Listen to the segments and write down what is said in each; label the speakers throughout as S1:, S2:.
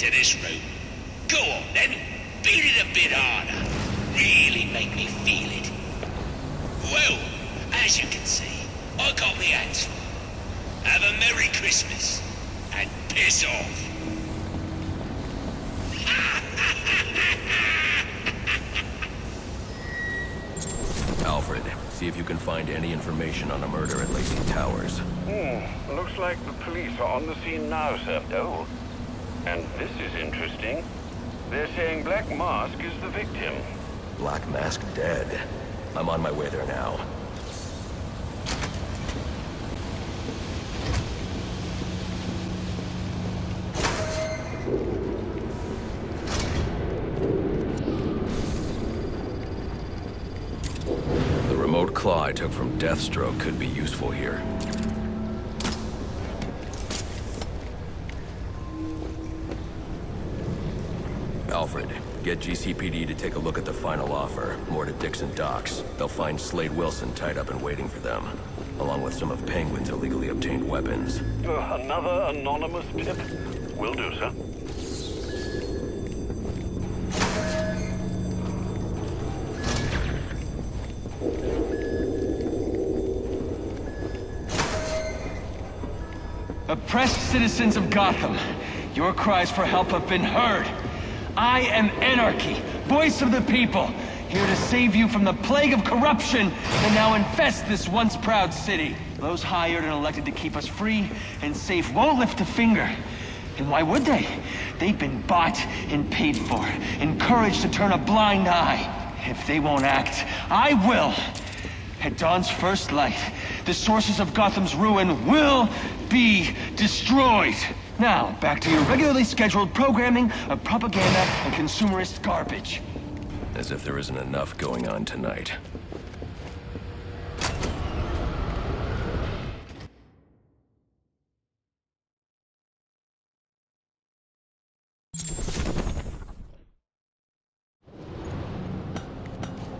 S1: to this room. Go on then, beat it a bit harder. Really make me feel it. Well, as you can see, I got me hands full. Have a Merry Christmas, and piss off.
S2: Alfred, see if you can find any information on a murder at Lacey Towers.
S3: Looks like the police are on the scene now, sir. Oh, and this is interesting. They're saying Black Mask is the victim.
S2: Black Mask dead. I'm on my way there now. The remote claw I took from Deathstroke could be useful here. Alfred, get GCPD to take a look at the final offer, more to Dixon Docks. They'll find Slade Wilson tied up and waiting for them, along with some of Penguin's illegally obtained weapons.
S3: Another anonymous tip? Will do, sir.
S4: Oppressed citizens of Gotham, your cries for help have been heard. I am Anarchy, voice of the people, here to save you from the plague of corruption that now infests this once proud city. Those hired and elected to keep us free and safe won't lift a finger. And why would they? They've been bought and paid for, encouraged to turn a blind eye. If they won't act, I will. At dawn's first light, the sources of Gotham's ruin will be destroyed. Now, back to your regularly scheduled programming of propaganda and consumerist garbage.
S2: As if there isn't enough going on tonight.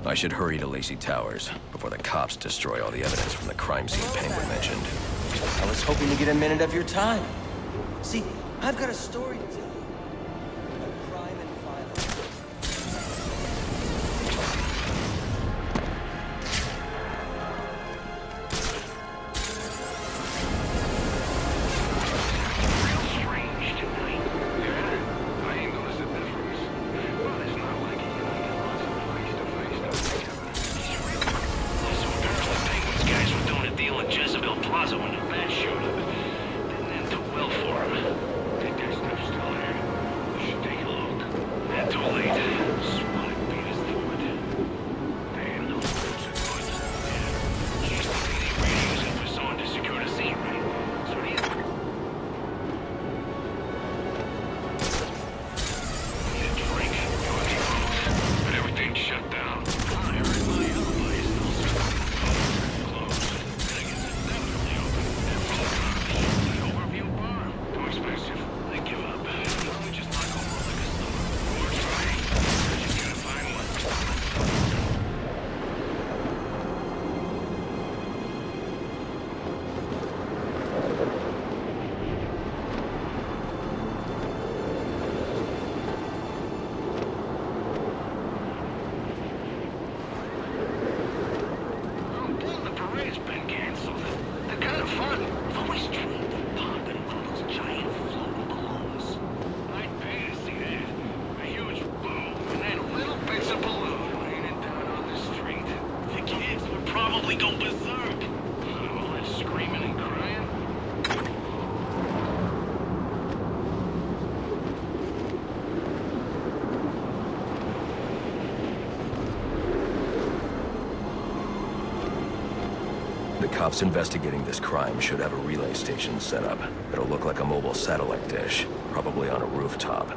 S2: I should hurry to Lacey Towers before the cops destroy all the evidence from the crime scene Penguin mentioned.
S5: I was hoping to get a minute of your time. See, I've got a story to tell you. About crime and violence.
S3: Real strange tonight. Yeah, I ain't noticed a difference. Well, it's not like it. Lots of face-to-face stuff together.
S1: So apparently Penguin's guys were doing a deal in Jezebel Plaza when the bat showed up. Didn't end too well for him. Think that stuff's still there. We should take a look. Not too late. Swat beat us through it. Damn, those folks are good. Yeah. GCPD radios up us on to secure the scene, right? So these... Need a drink. Okay, but everything's shut down. I heard my alibi is still closed. And I guess it's definitely open. And for the cars, the Overview Bar. Too expensive. I give up. Why don't we just knock over a liquor store? Or try. I just gotta find one. Oh, damn, the parade's been canceled. They're kind of fun. I've always dreamed of popping one of those giant floating balloons. I'd pay to see that. A huge boom, and then little bits of balloon raining down on the street. The kids would probably go berserk. All that screaming and crying.
S2: The cops investigating this crime should have a relay station set up. It'll look like a mobile satellite dish, probably on a rooftop.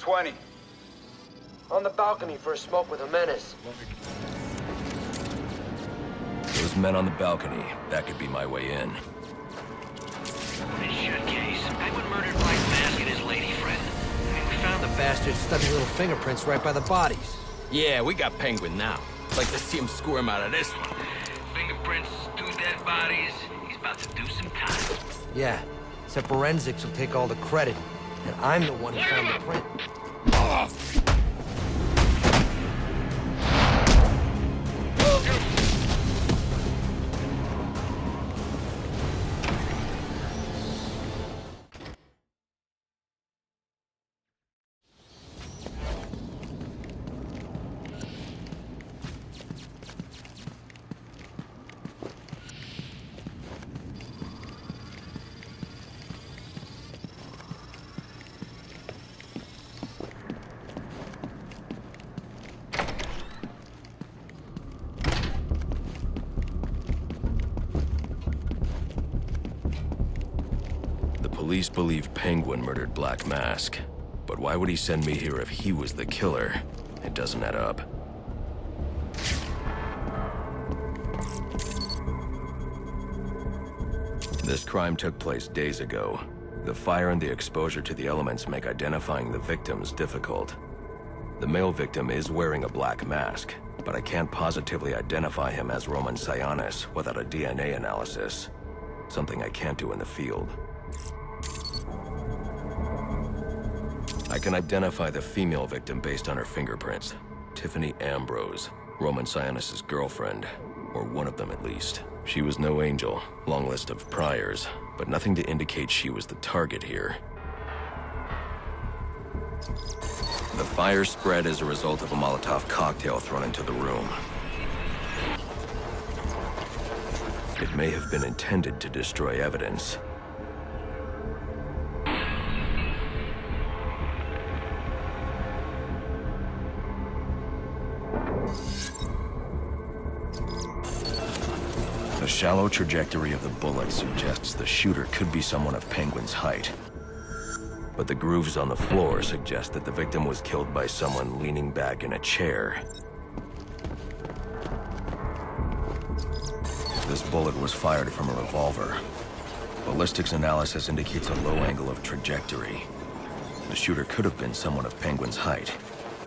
S3: 20.
S5: On the balcony for a smoke with Jimenez.
S2: Those men on the balcony, that could be my way in.
S1: It should, Case. Penguin murdered Black Mask and his lady friend. We found the
S6: Bastard's stubby little fingerprints right by the bodies.
S7: Yeah, we got Penguin now. Like to see him squirm out of this one.
S1: fingerprints, 2 dead bodies. He's about to do some time.
S6: Yeah, except forensics will take all the credit. And I'm the one who found the print.
S2: Police believe Penguin murdered Black Mask. But why would he send me here if he was the killer? It doesn't add up. This crime took place days ago. The fire and the exposure to the elements make identifying the victims difficult. The male victim is wearing a black mask, but I can't positively identify him as Roman Sionis without a DNA analysis. Something I can't do in the field. I can identify the female victim based on her fingerprints. Tiffany Ambrose, Roman Sionis' girlfriend, or one of them at least. She was no angel, long list of priors, but nothing to indicate she was the target here. The fire spread as a result of a Molotov cocktail thrown into the room. It may have been intended to destroy evidence. The shallow trajectory of the bullet suggests the shooter could be someone of Penguin's height. But the grooves on the floor suggest that the victim was killed by someone leaning back in a chair. This bullet was fired from a revolver. Ballistics analysis indicates a low angle of trajectory. The shooter could have been someone of Penguin's height.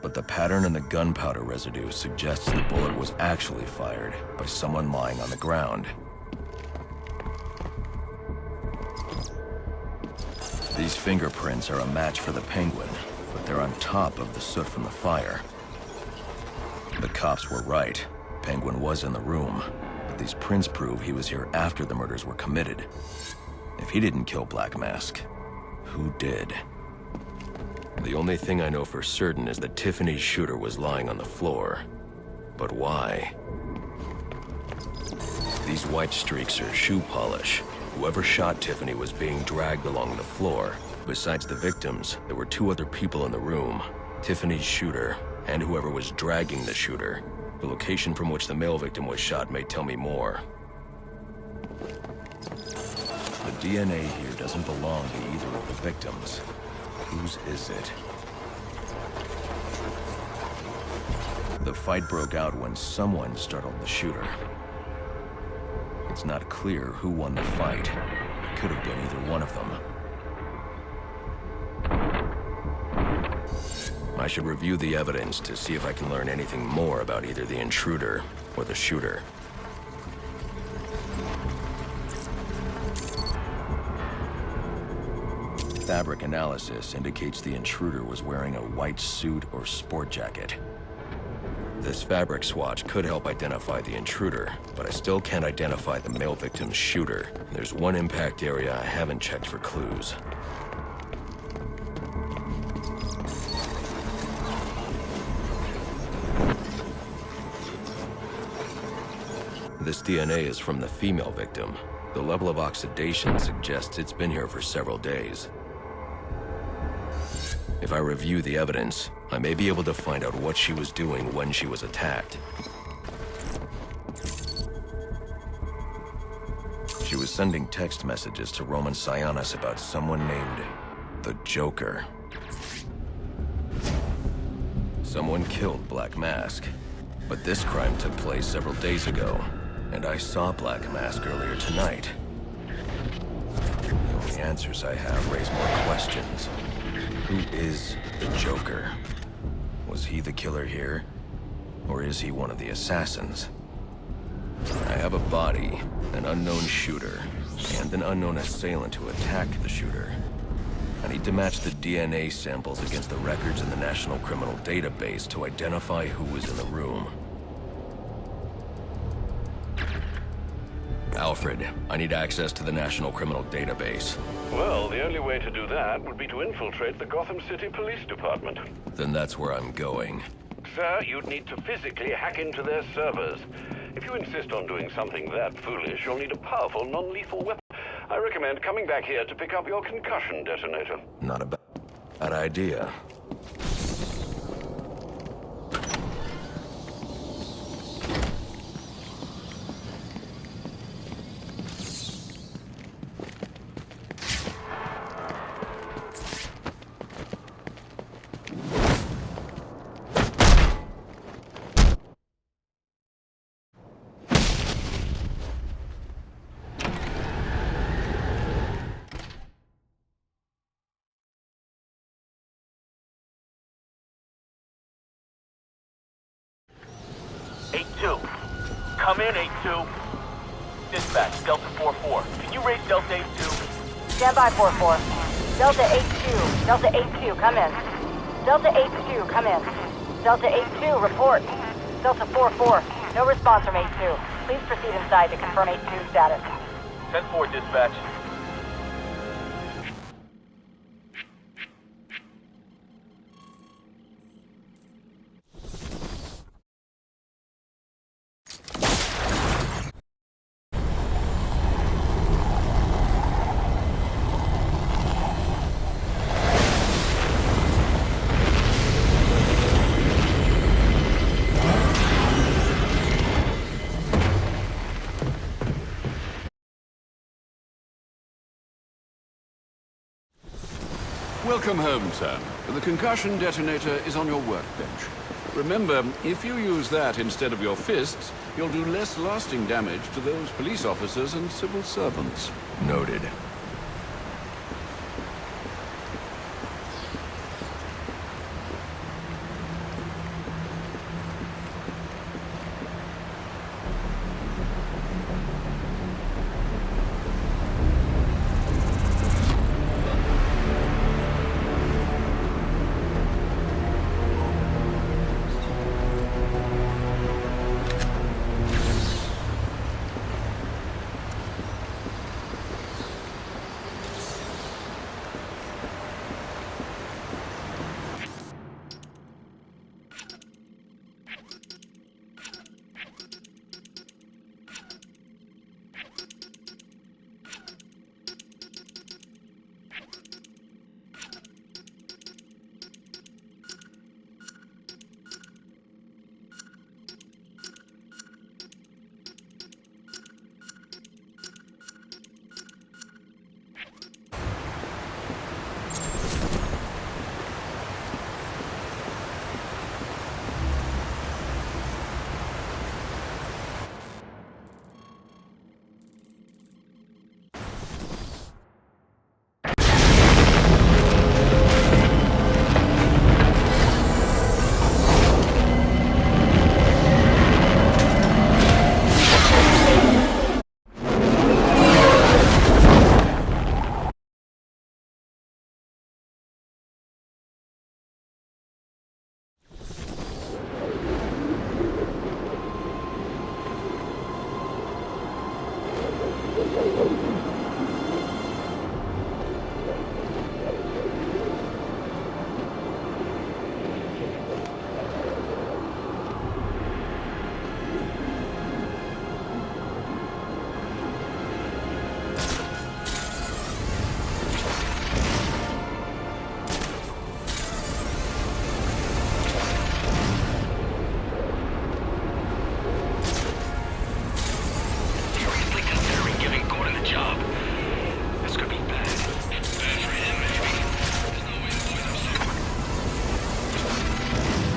S2: But the pattern in the gunpowder residue suggests the bullet was actually fired by someone lying on the ground. These fingerprints are a match for the Penguin, but they're on top of the soot from the fire. The cops were right. Penguin was in the room, but these prints prove he was here after the murders were committed. If he didn't kill Black Mask, who did? The only thing I know for certain is that Tiffany's shooter was lying on the floor. But why? These white streaks are shoe polish. Whoever shot Tiffany was being dragged along the floor. Besides the victims, there were 2 other people in the room. Tiffany's shooter, and whoever was dragging the shooter. The location from which the male victim was shot may tell me more. The DNA here doesn't belong to either of the victims. Whose is it? The fight broke out when someone startled the shooter. It's not clear who won the fight. It could have been either one of them. I should review the evidence to see if I can learn anything more about either the intruder or the shooter. Fabric analysis indicates the intruder was wearing a white suit or sport jacket. This fabric swatch could help identify the intruder, but I still can't identify the male victim's shooter. There's one impact area I haven't checked for clues. This DNA is from the female victim. The level of oxidation suggests it's been here for several days. If I review the evidence, I may be able to find out what she was doing when she was attacked. She was sending text messages to Roman Sionis about someone named the Joker. Someone killed Black Mask. But this crime took place several days ago, and I saw Black Mask earlier tonight. The only answers I have raise more questions. Who is the Joker? Was he the killer here? Or is he one of the assassins? I have a body, an unknown shooter, and an unknown assailant who attacked the shooter. I need to match the DNA samples against the records in the National Criminal Database to identify who was in the room. Alfred, I need access to the National Criminal Database.
S3: Well, the only way to do that would be to infiltrate the Gotham City Police Department.
S2: Then that's where I'm going.
S3: Sir, you'd need to physically hack into their servers. If you insist on doing something that foolish, you'll need a powerful, non-lethal weapon. I recommend coming back here to pick up your concussion detonator.
S2: Not a bad idea.
S1: Come in, 8-2. Dispatch, Delta 4-4. Can you raise Delta 8-2?
S8: Stand by, 4-4. Delta 8-2. Delta 8-2, come in. Delta 8-2, come in. Delta 8-2, report. Delta 4-4, no response from 8-2. Please proceed inside to confirm 8-2 status.
S1: 10-4, dispatch.
S3: Welcome home, sir. The concussion detonator is on your workbench. Remember, if you use that instead of your fists, you'll do less lasting damage to those police officers and civil servants.
S2: Noted.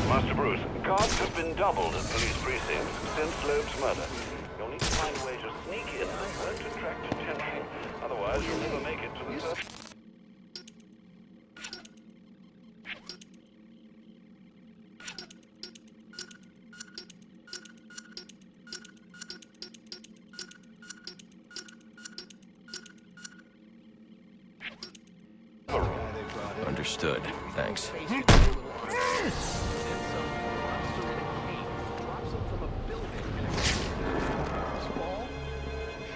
S3: Master Bruce, guards have been doubled at police precincts since Loeb's murder. You'll need to find a way to sneak in and won't attract attention. Otherwise, you'll never make it to the surface.
S2: Understood. Thanks.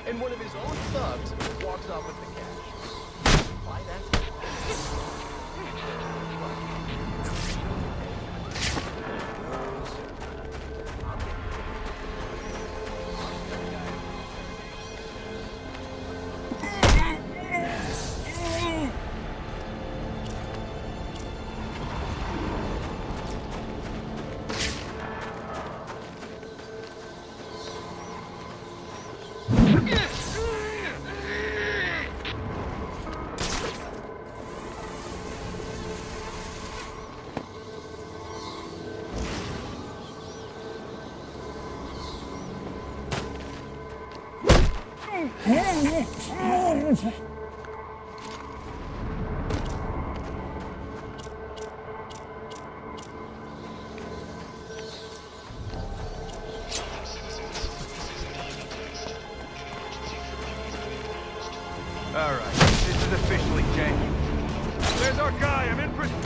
S7: And one of his own thugs walks off with the cash. Why that?
S4: All right, this is officially janky. There's our guy. I'm in pursuit.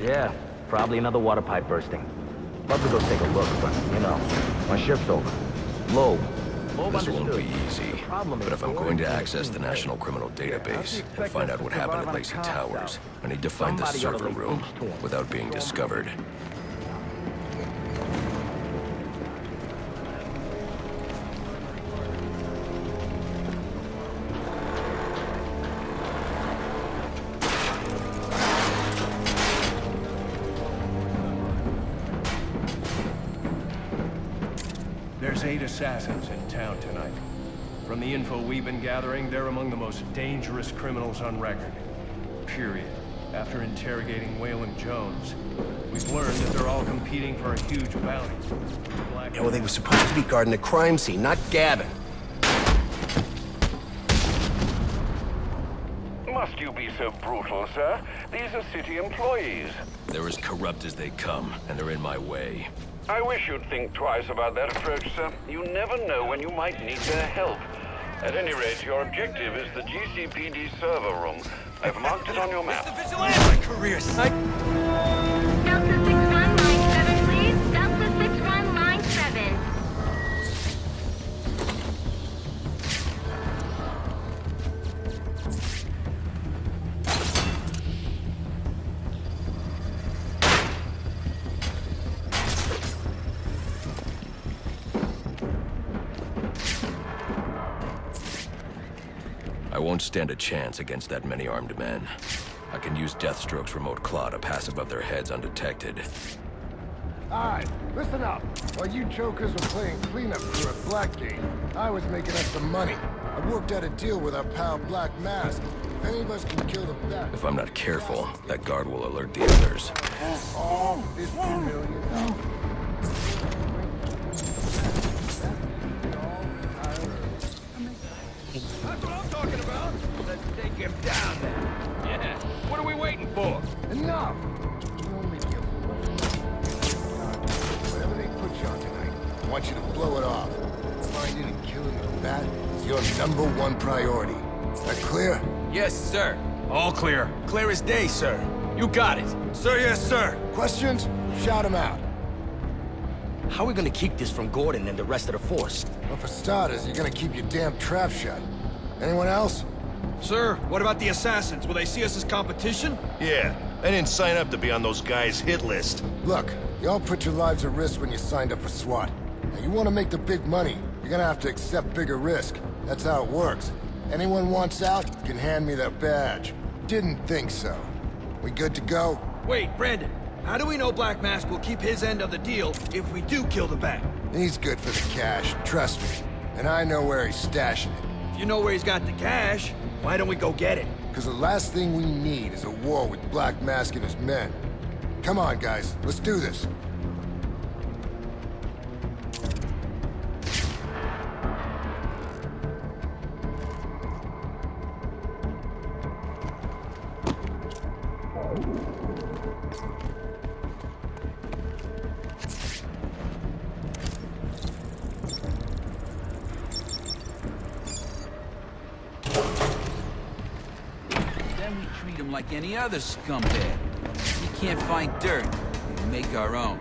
S9: Yeah, probably another water pipe bursting. Love to go take a look, but, you know, my shift's over. Low.
S2: This won't be easy, but if I'm going to access the National Criminal Database and find out what happened at Lacey Towers, I need to find the server room without being discovered.
S4: There's 8 assassins in town tonight. From the info we've been gathering, they're among the most dangerous criminals on record. Period. After interrogating Waylon Jones, we've learned that they're all competing for a huge bounty.
S5: Yeah, well, they were supposed to be guarding the crime scene, not Gavin.
S3: Must you be so brutal, sir? These are city employees.
S2: They're as corrupt as they come, and they're in my way.
S3: I wish you'd think twice about that approach, sir. You never know when you might need their help. At any rate, your objective is the GCPD server room. I've marked it on your map.
S5: My career site.
S8: Delta 61, line 7, please. Delta 61, line 7.
S2: I won't stand a chance against that many armed men. I can use Deathstroke's remote claw to pass above their heads undetected.
S10: Alright, listen up. While you jokers were playing cleanup crew at Blackgate, I was making us some money. I worked out a deal with our pal Black Mask. If any of us can kill the bat...
S2: If I'm not careful, that guard will alert the others.
S10: All $50 million.
S4: That's what I'm talking about. Let's take him down then. Yeah. What are we waiting for?
S10: Enough! You only get one. Whatever they put you on tonight, I want you to blow it off. Finding and killing the bat is your #1 priority. That clear?
S5: Yes, sir.
S4: All clear.
S5: Clear as day, sir. You got it.
S4: Sir, yes, sir.
S10: Questions? Shout them out.
S5: How are we gonna keep this from Gordon and the rest of the force?
S10: Well, for starters, you're gonna keep your damn trap shut. Anyone else?
S11: Sir, what about the assassins? Will they see us as competition?
S12: Yeah, I didn't sign up to be on those guys' hit list.
S10: Look, y'all put your lives at risk when you signed up for SWAT. Now, you want to make the big money, you're gonna have to accept bigger risk. That's how it works. Anyone wants out can hand me their badge. Didn't think so. We good to go?
S11: Wait, Brandon, how do we know Black Mask will keep his end of the deal if we do kill the Bat?
S10: He's good for the cash, trust me. And I know where he's stashing it.
S11: If you know where he's got the cash, why don't we go get it?
S10: Because the last thing we need is a war with Black Mask and his men. Come on, guys, let's do this.
S13: Treat him like any other scumbag. We can't find dirt. We make our own.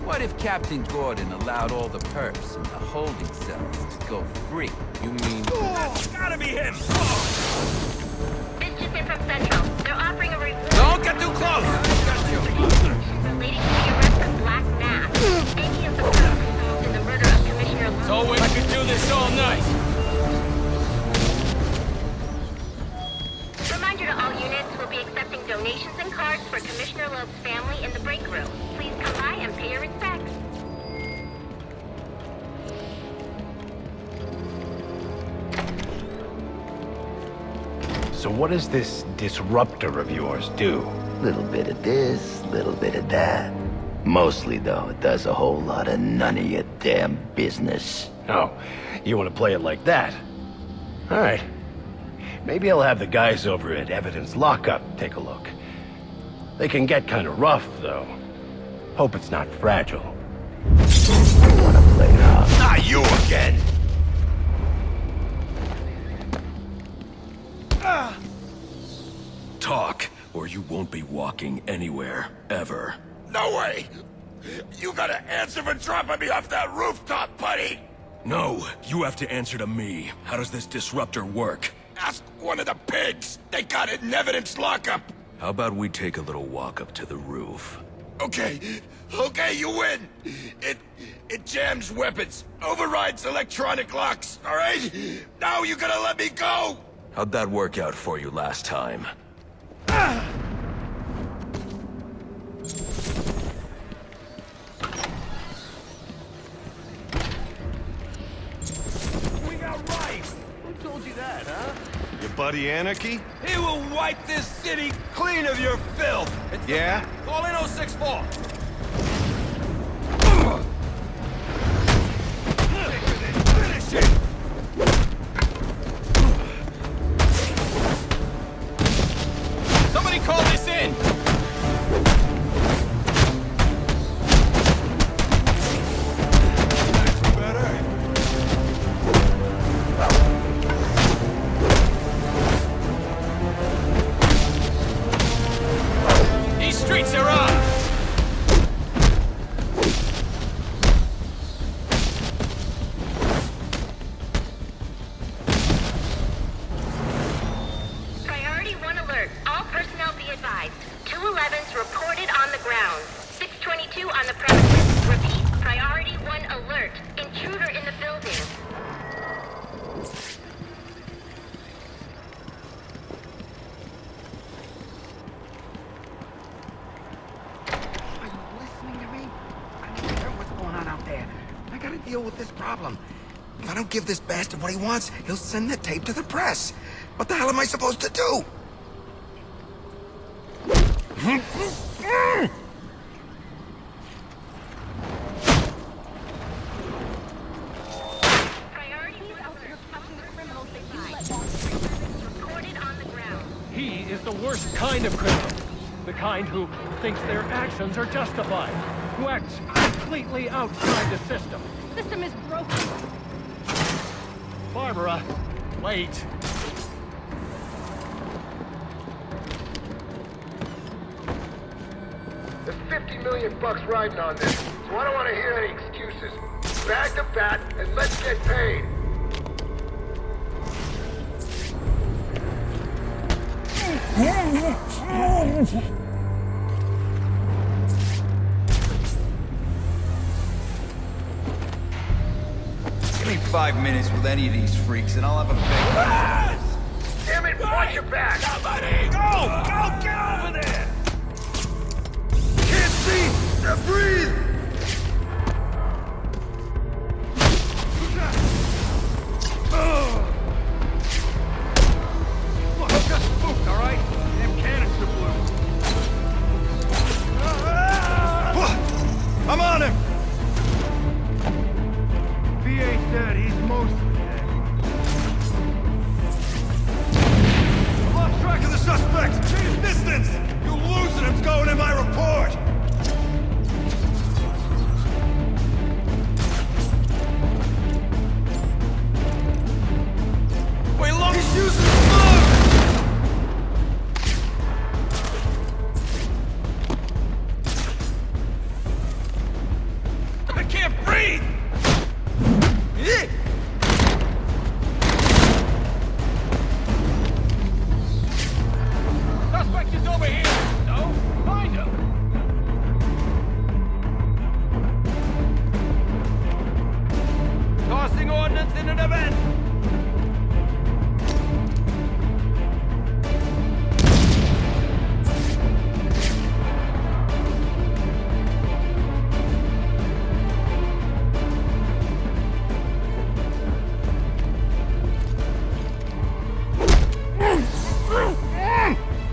S13: What if Captain Gordon allowed all the perps in the holding cells to go free?
S12: You mean...
S11: That's gotta be him!
S8: This just in from Central. They're offering a reward.
S11: Don't get too close!
S8: Relating to the arrest of Black Mask. Any of the perps involved in the murder of Commissioner Love.
S11: So I could do this all night!
S8: Reminder to all units, we'll be accepting donations and cards for Commissioner Loeb's family in the break room. Please come by and pay your respects.
S9: So what does this disruptor of yours do?
S14: Little bit of this, little bit of that. Mostly, though, it does a whole lot of none of your damn business.
S9: Oh, you want to play it like that? All right. Maybe I'll have the guys over at Evidence Lockup take a look. They can get kind of rough, though. Hope it's not fragile.
S14: You wanna play out?
S12: Not you again!
S2: Talk, or you won't be walking anywhere, ever.
S12: No way! You gotta answer for dropping me off that rooftop, buddy!
S2: No, you have to answer to me. How does this disruptor work?
S12: Ask one of the pigs! They got it in Evidence Lockup!
S2: How about we take a little walk up to the roof?
S12: Okay, you win! It jams weapons, overrides electronic locks, alright? Now you gotta let me go!
S2: How'd that work out for you last time?
S11: We got rice!
S7: Who told you that, huh?
S12: Your buddy Anarchy?
S11: He will wipe this city clean of your filth! It's
S12: Yeah?
S11: Call in 064! Finish it! Somebody call this in! That's better. These streets are on!
S8: Priority 1 alert. All personnel be advised. 211's reported on the ground. 622 on the premises. Repeat. Priority 1 alert. Intruder in the building.
S13: Are you listening to me? I need to hear what's going on out there. I gotta deal with this problem. If I don't give this bastard what he wants, he'll send the tape to the press. What the hell am I supposed to do?
S8: Priority 1 alert. Among the criminals advised. Reported on the ground.
S15: He is the worst kind of criminal. The kind who thinks their actions are justified. Who acts completely outside the system.
S8: System is broken.
S15: Barbara, wait.
S10: There's 50 million bucks riding on this, so I don't want to hear any excuses. Bag the bat and let's get paid.
S16: Give me 5 minutes with any of these freaks and I'll have a big...
S12: Damn it, watch your back! Somebody! Go! Go! Get over there! Can't see! Now breathe!
S16: Look, I'm just spooked, all right? Damn canister blew. I'm on him!
S12: VA's dead. He's mostly dead.
S16: I've lost track of the suspect! Change distance! You losing him's going in my report! Wait, look! He's using the smoke! I can't breathe!
S15: Suspect is over here. No? Find him.
S16: Tossing ordnance in an event!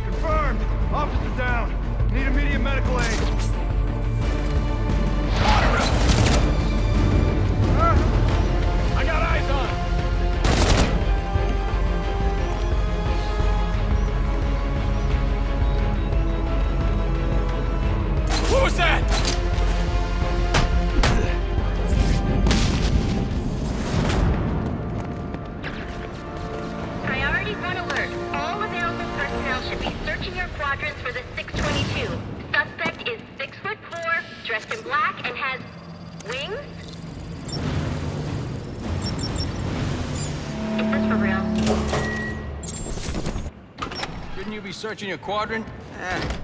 S16: Confirmed! Officer down! Need immediate medical aid!
S15: I got eyes on him.
S16: What was that?
S8: Priority 1 alert. All available personnel should be searching your quadrants for the 622. Suspect is 6'4", dressed in black, and has wings? Is this for real?
S5: Shouldn't you be searching your quadrant?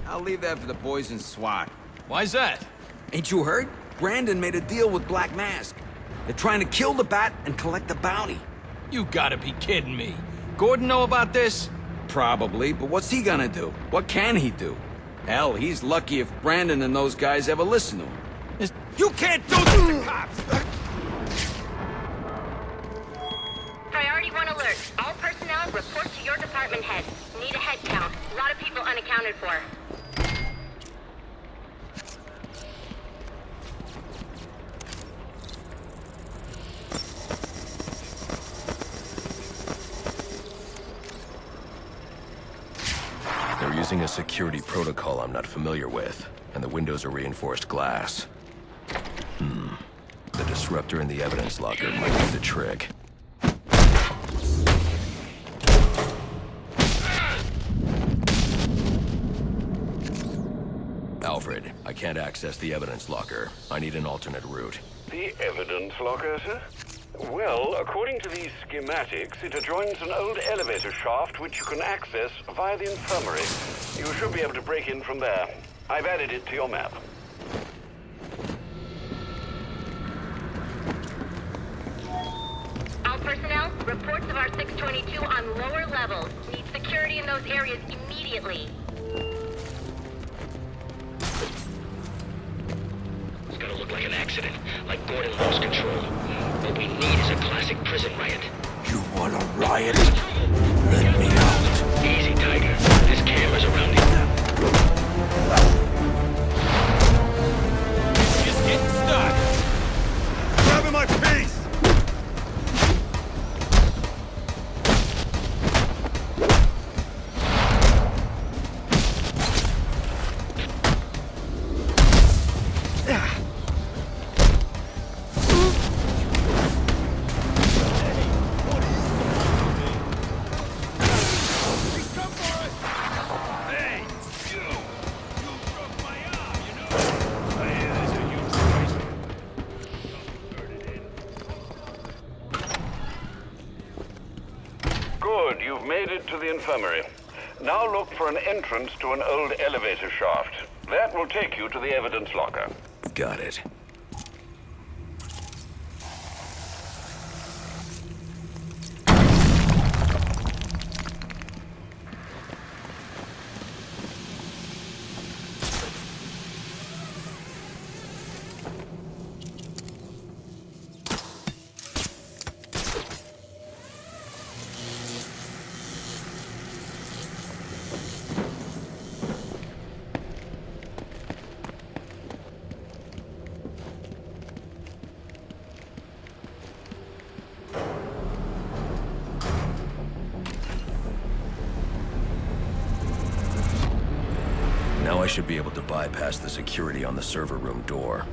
S13: I'll leave that for the boys in SWAT.
S5: Why's that?
S13: Ain't you heard? Brandon made a deal with Black Mask. They're trying to kill the Bat and collect the bounty.
S5: You gotta be kidding me. Gordon know about this?
S13: Probably, but what's he gonna do? What can he do? Hell, he's lucky if Brandon and those guys ever listen to him.
S16: You can't do this to cops!
S8: Priority 1 alert. All personnel report to your department head. Need a head count. A lot of people unaccounted for.
S2: They're using a security protocol I'm not familiar with, and the windows are reinforced glass. The disruptor in the evidence locker might do the trick. Alfred, I can't access the evidence locker. I need an alternate route.
S3: The evidence locker, sir? Well, according to these schematics, it adjoins an old elevator shaft which you can access via the infirmary. You should be able to break in from there. I've added it to your map.
S8: All personnel, reports of our 622 on lower levels. Need security in those areas immediately.
S1: It's gonna look like an accident, like Gordon lost control. What we need is a classic prison riot.
S12: You want a riot? Let me out.
S1: Easy, Tiger. There's cameras around you.
S16: Just getting stuck! Grabbing my piece!
S3: Good, you've made it to the infirmary. Now look for an entrance to an old elevator shaft. That will take you to the evidence locker.
S2: Got it. Now I should be able to bypass the security on the server room door.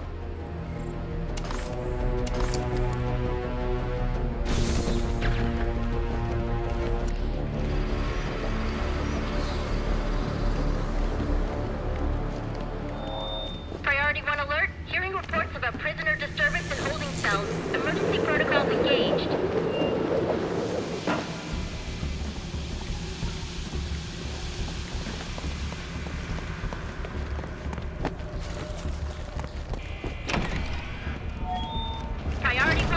S8: Priority 1 alert. Hearing reports about prisoner disturbance in holding cells. Emergency protocols engaged. Priority 1.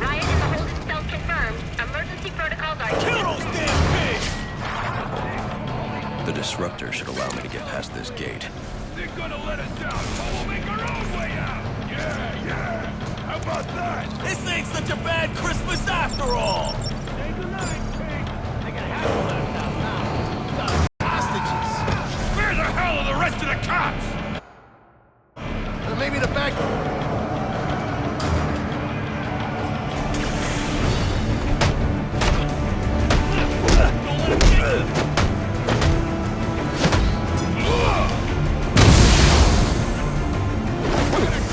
S8: Riot in the holding cell confirmed. Emergency protocols are...
S16: Kill those damn pigs!
S2: The disruptor should allow me to get past this gate.
S16: They're gonna let us down, but we'll make our own way out! Yeah! How about that? This ain't such a bad Christmas after all! Say goodnight, pig! They got half of us now. Hostages! Where the hell are the rest of the cops?
S10: Maybe the back...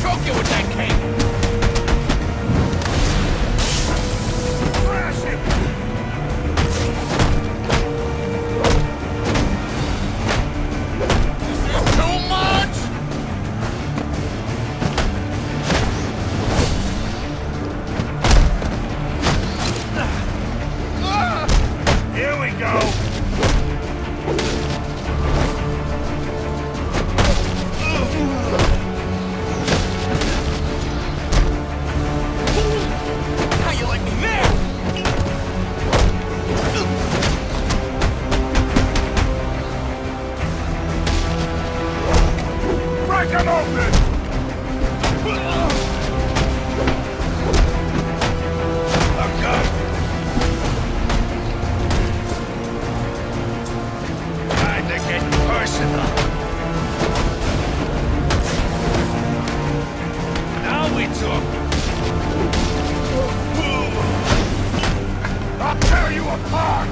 S16: Choke you with that cape! Crash him! This is too much! Here we go! How you like me now? Break him open! Okay. Time to get personal. Now we talk. I'll tear you apart!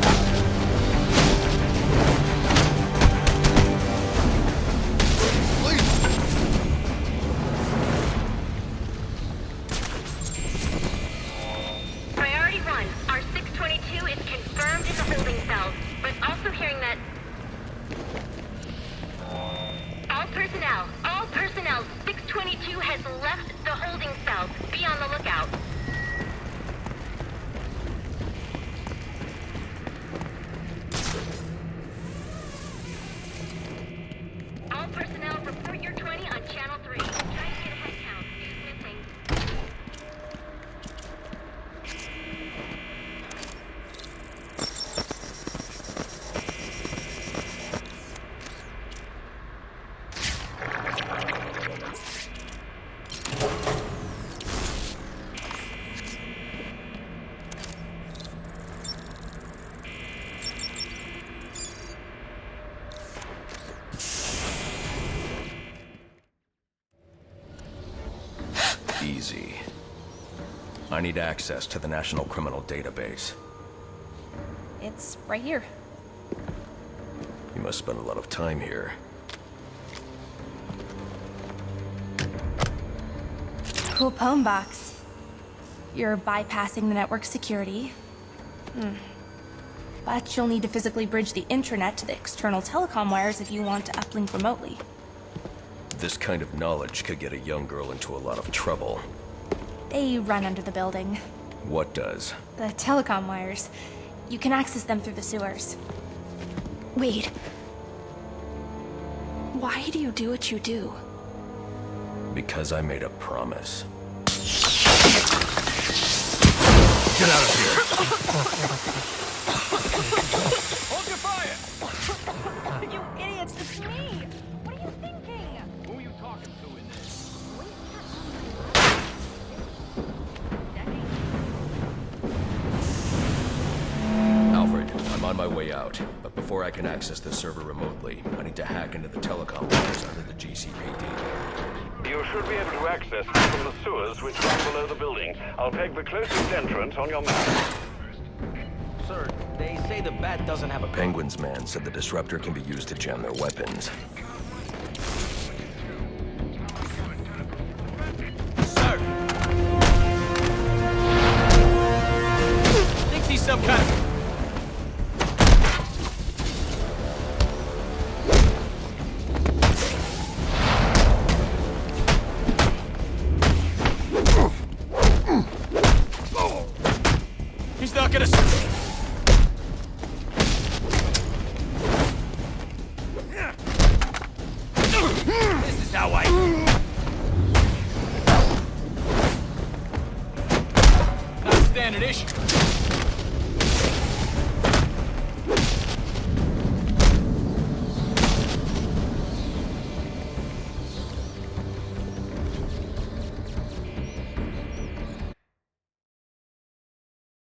S8: Priority 1. Our 622 is confirmed in the holding cells, but also hearing that... All personnel, 622 has left the holding cells. Be on the lookout. All personnel, report your 20 on Channel 3. Try to get a head count. Who's missing?
S2: Easy. I need access to the National Criminal Database.
S17: It's right here.
S2: You must spend a lot of time here.
S17: Cool poem box. You're bypassing the network security. But you'll need to physically bridge the intranet to the external telecom wires if you want to uplink remotely.
S2: This kind of knowledge could get a young girl into a lot of trouble.
S17: They run under the building.
S2: What does?
S17: The telecom wires. You can access them through the sewers. Wait. Why do you do what you do?
S2: Because I made a promise.
S3: Get out of here!
S16: Hold your fire!
S8: You idiots, it's me! What are you thinking?
S16: Who are you talking to in this?
S2: Alfred, I'm on my way out. But before I can access the server remotely, I need to hack into the telecom wires under the GCPD.
S18: You should be able to access them from the sewers which run below the building. I'll peg the closest entrance on your map.
S5: Sir, they say the bat doesn't have a...
S2: Penguin's man said the disruptor can be used to jam their weapons.